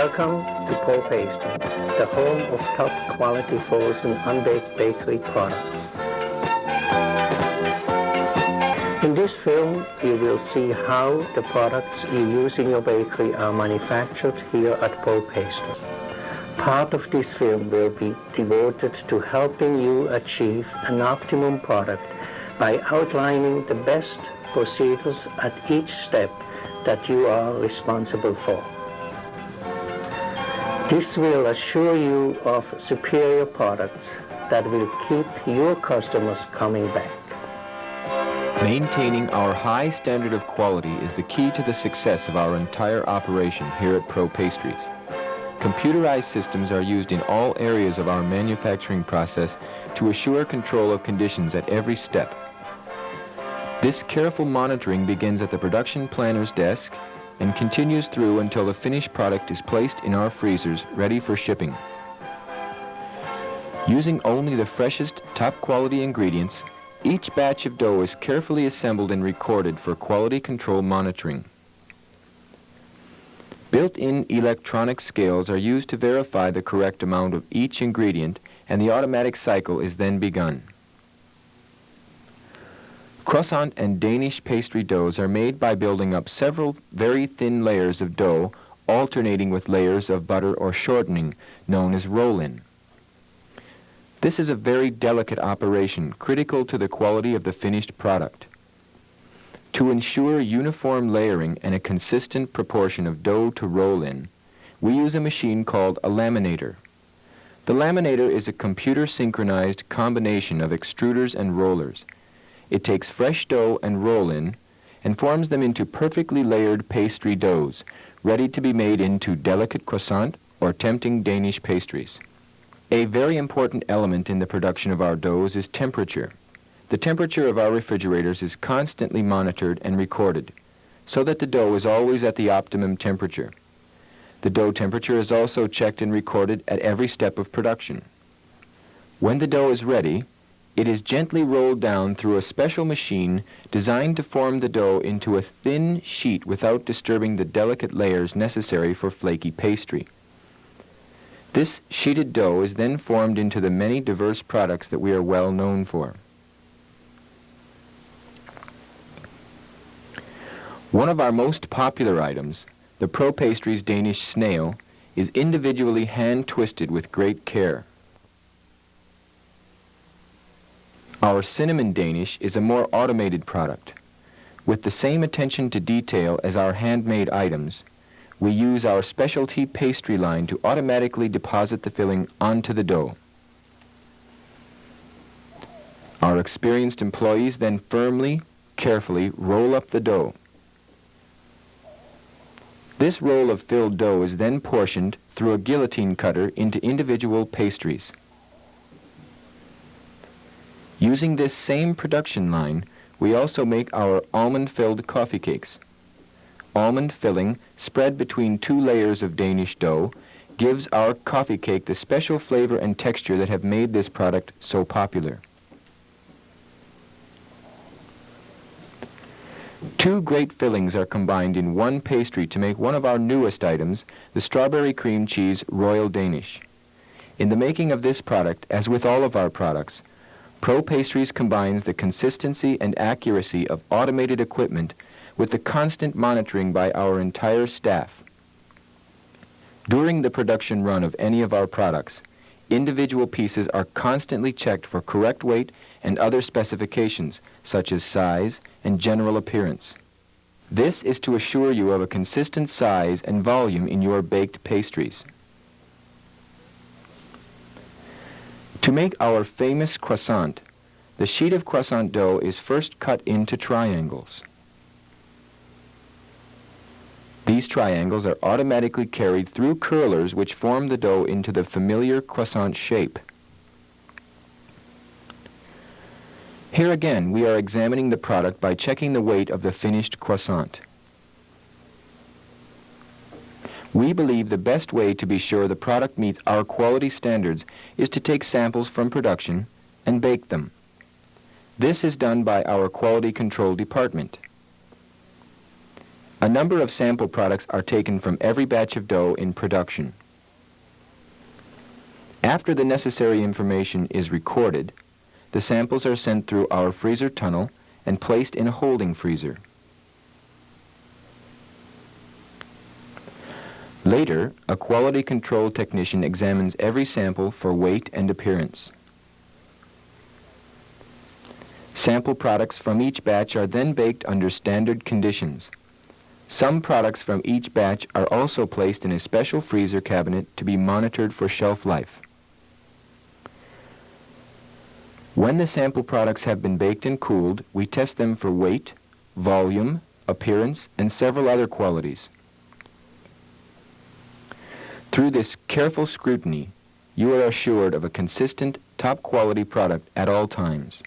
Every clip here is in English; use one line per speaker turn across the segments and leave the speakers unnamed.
Welcome to Paul Pastry, the home of top quality frozen unbaked bakery products. In this film, you will see how the products you use in your bakery are manufactured here at Paul Pastry. Part of this film will be devoted to helping you achieve an optimum product by outlining the best procedures at each step that you are responsible for. This will assure you of superior products that will keep your customers coming back.
Maintaining our high standard of quality is the key to the success of our entire operation here at Pro Pastries. Computerized systems are used in all areas of our manufacturing process to assure control of conditions at every step. This careful monitoring begins at the production planner's desk and continues through until the finished product is placed in our freezers ready for shipping. Using only the freshest, top quality ingredients, each batch of dough is carefully assembled and recorded for quality control monitoring. Built-in electronic scales are used to verify the correct amount of each ingredient, and the automatic cycle is then begun. Croissant and Danish pastry doughs are made by building up several very thin layers of dough, alternating with layers of butter or shortening, known as roll-in. This is a very delicate operation, critical to the quality of the finished product. To ensure uniform layering and a consistent proportion of dough to roll-in, we use a machine called a laminator. The laminator is a computer-synchronized combination of extruders and rollers. It takes fresh dough and roll-in and forms them into perfectly layered pastry doughs, ready to be made into delicate croissant or tempting Danish pastries. A very important element in the production of our doughs is temperature. The temperature of our refrigerators is constantly monitored and recorded, so that the dough is always at the optimum temperature. The dough temperature is also checked and recorded at every step of production. When the dough is ready, it is gently rolled down through a special machine designed to form the dough into a thin sheet without disturbing the delicate layers necessary for flaky pastry. This sheeted dough is then formed into the many diverse products that we are well known for. One of our most popular items, the Pro Pastries Danish snail, is individually hand-twisted with great care. Our cinnamon Danish is a more automated product. With the same attention to detail as our handmade items, we use our specialty pastry line to automatically deposit the filling onto the dough. Our experienced employees then firmly, carefully roll up the dough. This roll of filled dough is then portioned through a guillotine cutter into individual pastries. Using this same production line, we also make our almond-filled coffee cakes. Almond filling, spread between 2 layers of Danish dough, gives our coffee cake the special flavor and texture that have made this product so popular. 2 great fillings are combined in one pastry to make one of our newest items, the strawberry cream cheese Royal Danish. In the making of this product, as with all of our products, Pro Pastries combines the consistency and accuracy of automated equipment with the constant monitoring by our entire staff. During the production run of any of our products, individual pieces are constantly checked for correct weight and other specifications, such as size and general appearance. This is to assure you of a consistent size and volume in your baked pastries. To make our famous croissant, the sheet of croissant dough is first cut into triangles. These triangles are automatically carried through curlers which form the dough into the familiar croissant shape. Here again, we are examining the product by checking the weight of the finished croissant. We believe the best way to be sure the product meets our quality standards is to take samples from production and bake them. This is done by our quality control department. A number of sample products are taken from every batch of dough in production. After the necessary information is recorded, the samples are sent through our freezer tunnel and placed in a holding freezer. Later, a quality control technician examines every sample for weight and appearance. Sample products from each batch are then baked under standard conditions. Some products from each batch are also placed in a special freezer cabinet to be monitored for shelf life. When the sample products have been baked and cooled, we test them for weight, volume, appearance, and several other qualities. Through this careful scrutiny, you are assured of a consistent, top-quality product at all times.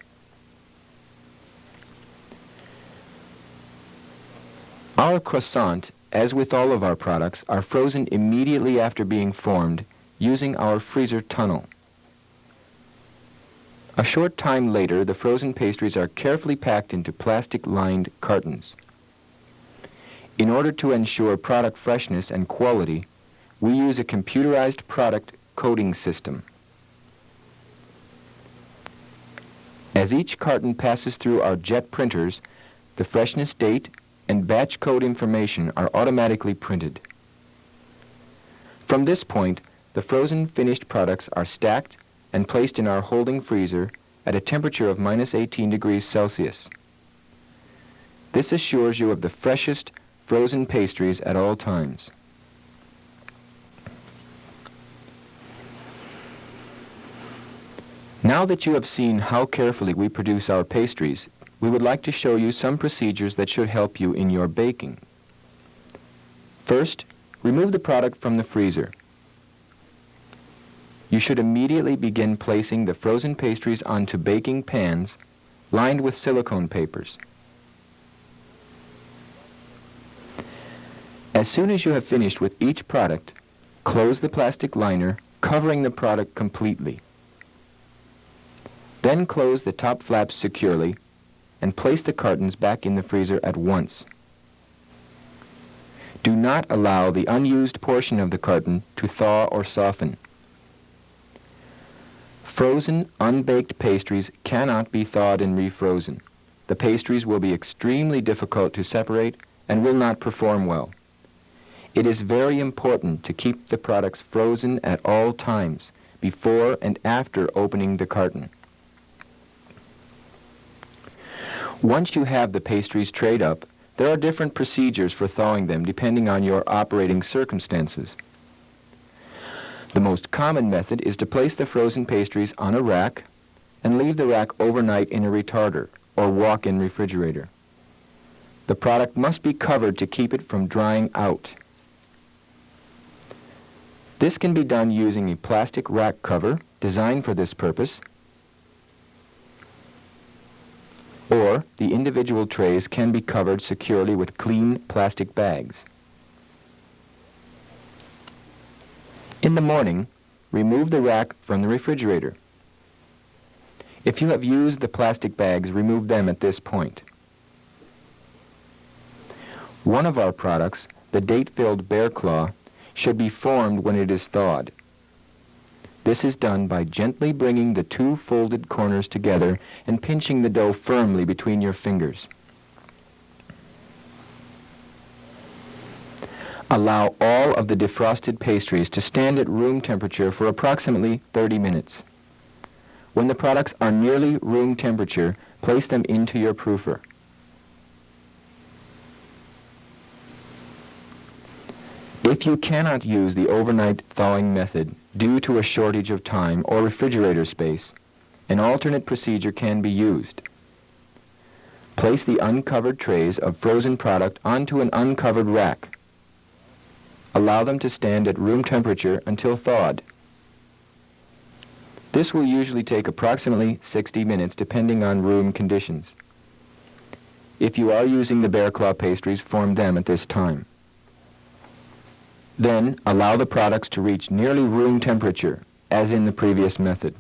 Our croissant, as with all of our products, are frozen immediately after being formed using our freezer tunnel. A short time later, the frozen pastries are carefully packed into plastic-lined cartons. In order to ensure product freshness and quality, we use a computerized product coding system. As each carton passes through our jet printers, the freshness date and batch code information are automatically printed. From this point, the frozen finished products are stacked and placed in our holding freezer at a temperature of -18 degrees Celsius. This assures you of the freshest frozen pastries at all times. Now that you have seen how carefully we produce our pastries, we would like to show you some procedures that should help you in your baking. First, remove the product from the freezer. You should immediately begin placing the frozen pastries onto baking pans lined with silicone papers. As soon as you have finished with each product, close the plastic liner, covering the product completely. Then close the top flaps securely and place the cartons back in the freezer at once. Do not allow the unused portion of the carton to thaw or soften. Frozen, unbaked pastries cannot be thawed and refrozen. The pastries will be extremely difficult to separate and will not perform well. It is very important to keep the products frozen at all times, before and after opening the carton. Once you have the pastries trayed up, there are different procedures for thawing them depending on your operating circumstances. The most common method is to place the frozen pastries on a rack and leave the rack overnight in a retarder or walk-in refrigerator. The product must be covered to keep it from drying out. This can be done using a plastic rack cover designed for this purpose, or the individual trays can be covered securely with clean plastic bags. In the morning, remove the rack from the refrigerator. If you have used the plastic bags, remove them at this point. One of our products, the date-filled bear claw, should be formed when it is thawed. This is done by gently bringing the two folded corners together and pinching the dough firmly between your fingers. Allow all of the defrosted pastries to stand at room temperature for approximately 30 minutes. When the products are nearly room temperature, place them into your proofer. If you cannot use the overnight thawing method due to a shortage of time or refrigerator space, an alternate procedure can be used. Place the uncovered trays of frozen product onto an uncovered rack. Allow them to stand at room temperature until thawed. This will usually take approximately 60 minutes depending on room conditions. If you are using the bear claw pastries, form them at this time. Then allow the products to reach nearly room temperature, as in the previous method.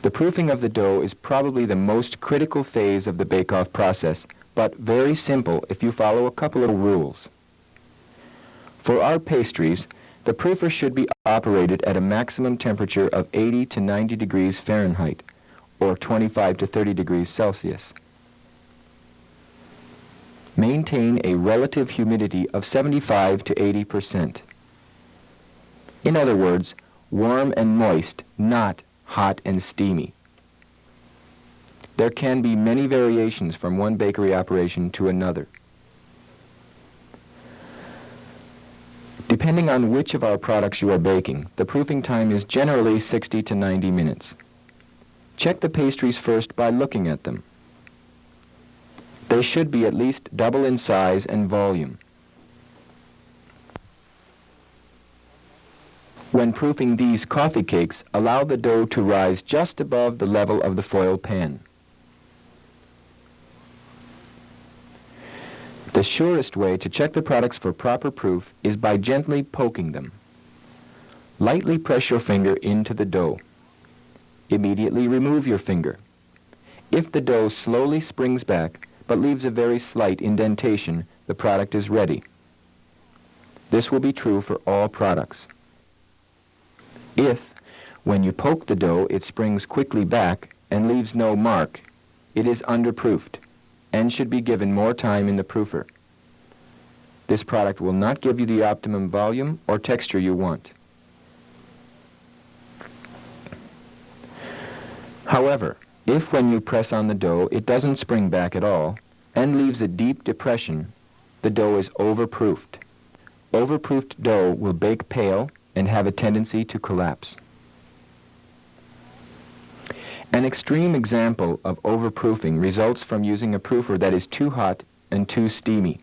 The proofing of the dough is probably the most critical phase of the bake-off process, but very simple if you follow a couple of rules. For our pastries, the proofer should be operated at a maximum temperature of 80 to 90 degrees Fahrenheit, or 25 to 30 degrees Celsius. Maintain a relative humidity of 75 to 80%. In other words, warm and moist, not hot and steamy. There can be many variations from one bakery operation to another. Depending on which of our products you are baking, the proofing time is generally 60 to 90 minutes. Check the pastries first by looking at them. They should be at least double in size and volume. When proofing these coffee cakes, allow the dough to rise just above the level of the foil pan. The surest way to check the products for proper proof is by gently poking them. Lightly press your finger into the dough. Immediately remove your finger. If the dough slowly springs back but leaves a very slight indentation, the product is ready. This will be true for all products. If, when you poke the dough, it springs quickly back and leaves no mark, it is underproofed and should be given more time in the proofer. This product will not give you the optimum volume or texture you want. However, if when you press on the dough it doesn't spring back at all and leaves a deep depression, the dough is overproofed. Overproofed dough will bake pale and have a tendency to collapse. An extreme example of overproofing results from using a proofer that is too hot and too steamy.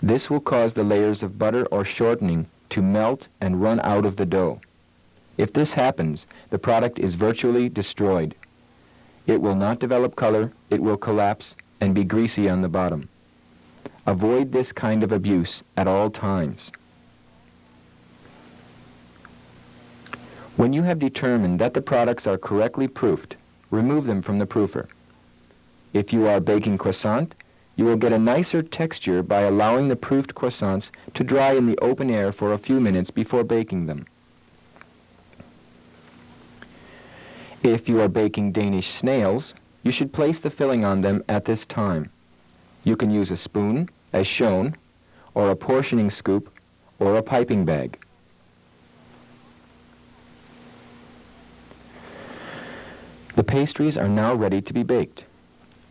This will cause the layers of butter or shortening to melt and run out of the dough. If this happens, the product is virtually destroyed. It will not develop color, it will collapse, and be greasy on the bottom. Avoid this kind of abuse at all times. When you have determined that the products are correctly proofed, remove them from the proofer. If you are baking croissant, you will get a nicer texture by allowing the proofed croissants to dry in the open air for a few minutes before baking them. If you are baking Danish snails, you should place the filling on them at this time. You can use a spoon, as shown, or a portioning scoop, or a piping bag. The pastries are now ready to be baked.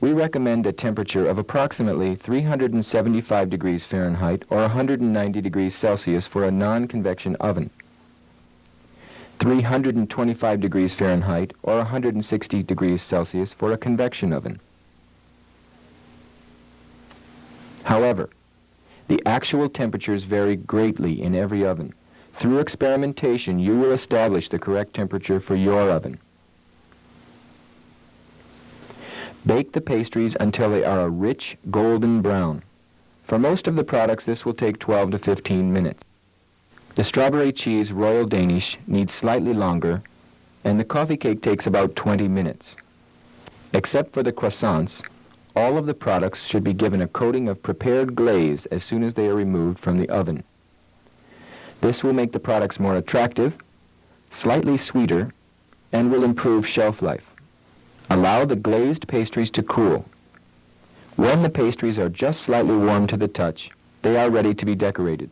We recommend a temperature of approximately 375 degrees Fahrenheit or 190 degrees Celsius for a non-convection oven, 325 degrees Fahrenheit or 160 degrees Celsius for a convection oven. However, the actual temperatures vary greatly in every oven. Through experimentation, you will establish the correct temperature for your oven. Bake the pastries until they are a rich golden brown. For most of the products, this will take 12 to 15 minutes. The strawberry cheese Royal Danish needs slightly longer, and the coffee cake takes about 20 minutes. Except for the croissants, all of the products should be given a coating of prepared glaze as soon as they are removed from the oven. This will make the products more attractive, slightly sweeter, and will improve shelf life. Allow the glazed pastries to cool. When the pastries are just slightly warm to the touch, they are ready to be decorated.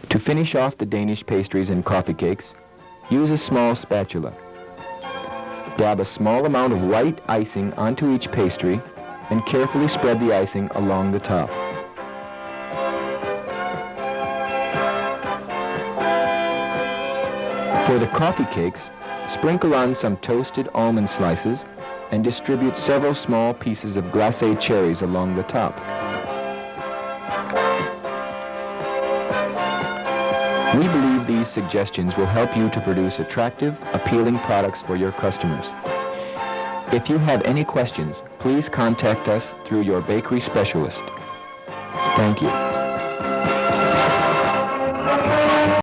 To finish off the Danish pastries and coffee cakes, use a small spatula. Dab a small amount of white icing onto each pastry and carefully spread the icing along the top. For the coffee cakes, sprinkle on some toasted almond slices and distribute several small pieces of glacé cherries along the top. We believe these suggestions will help you to produce attractive, appealing products for your customers. If you have any questions, please contact us through your bakery specialist. Thank you.